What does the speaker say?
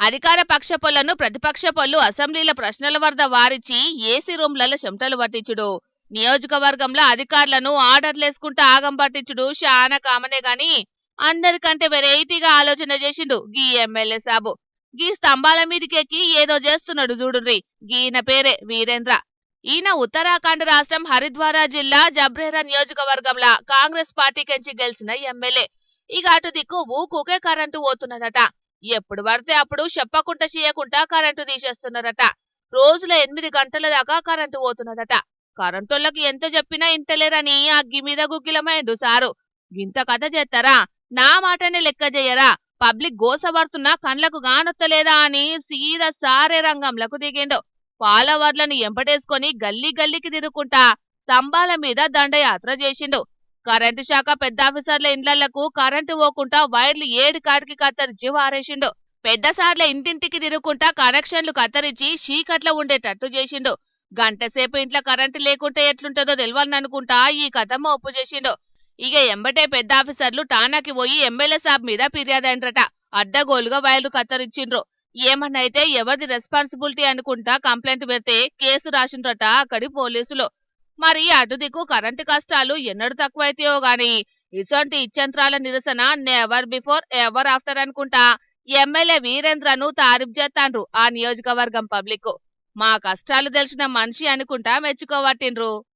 అధికార పక్ష పొలను ప్రతిపక్ష పొల్లు అసెంబ్లీల ప్రశ్నల వరద వారిచి ఏసీ రూమ్లలో చెమటలు పట్టించుడు, నియోజకవర్గంలో అధికారులను ఆర్డర్లేసుకుంటూ ఆగం పట్టించుడు చాలా కామనే గాని అందరికంటే వెరైటీగా ఆలోచన చేసిండు గీ ఎమ్మెల్యే సాబు. గీ స్తంభాల మీదికెక్కి ఏదో చేస్తున్నాడు చూడుర్రి. గీన పేరే వీరేంద్ర. ఈయన ఉత్తరాఖండ్ రాష్ట్రం హరిద్వారా జిల్లా జబ్రేరా నియోజకవర్గంలో కాంగ్రెస్ పార్టీకెంచి గెలిచిన ఎమ్మెల్యే. ఇక అటు దిక్కు ఊకూకే కరెంటు పోతున్నదట. ఎప్పుడు పడితే అప్పుడు చెప్పకుండా చేయకుండా కరెంటు తీసేస్తున్నారట. రోజుల 8 గంటల దాకా కరెంటు పోతున్నదట. కరెంటోళ్ళకి ఎంత చెప్పినా ఇంటలేరని అగ్గి మీద గుగ్గిలమైండు సారు. గింత కథ చేస్తారా? నా మాటనే లెక్క చెయ్యరా? పబ్లిక్ గోసపడుతున్నా కండ్లకు గానొత్తలేదా అని సీదా సారే రంగంలకు దిగిండు. ఫాలోవర్లను ఎంపటేసుకొని గల్లీ గల్లీకి తిరుగుకుంటా స్తంభాల మీద దండయాత్ర చేసిండు. కరెంటు శాఖ పెద్ద ఆఫీసర్ల ఇండ్లకు కరెంటు పోకుండా వైర్లు ఏడు కాటికి కత్తరించి వారేసిండు. పెద్ద సార్ల ఇంటింటికి తిరుగుకుంటా కనెక్షన్లు కత్తరించి చీకట్ల ఉండేటట్టు చేసిండు. గంటసేపు ఇంట్లో కరెంటు లేకుంటే ఎట్లుంటుందో తెలియాలనుకుంటా ఈ కథ మోపు చేసిండు. ఇక ఎంబటే పెద్ద ఆఫీసర్లు టానాకి పోయి ఎమ్మెల్యే సాబ్ మీద ఫిర్యాదైండ్రట. అడ్డగోలుగా వైర్లు కత్తరించిండ్రు. ఏమన్నైతే ఎవరిది రెస్పాన్సిబిలిటీ అనుకుంటా కంప్లైంట్ పెడితే కేసు రాసిండ్రట అక్కడి పోలీసులు. మరి అటు దిక్కు కరెంటు కష్టాలు ఎన్నడూ తక్కువైతాయో గాని ఇసొంటి ఇచ్చంత్రాల నిరసన నెవర్ బిఫోర్ ఎవర్ ఆఫ్టర్ అనుకుంటా ఎమ్మెల్యే వీరేంద్రను తారీఫ్ చేస్తాండ్రు ఆ నియోజకవర్గం పబ్లిక్. మా కష్టాలు తెలిసిన మనిషి అనుకుంటా మెచ్చుకోవట్టిండ్రు.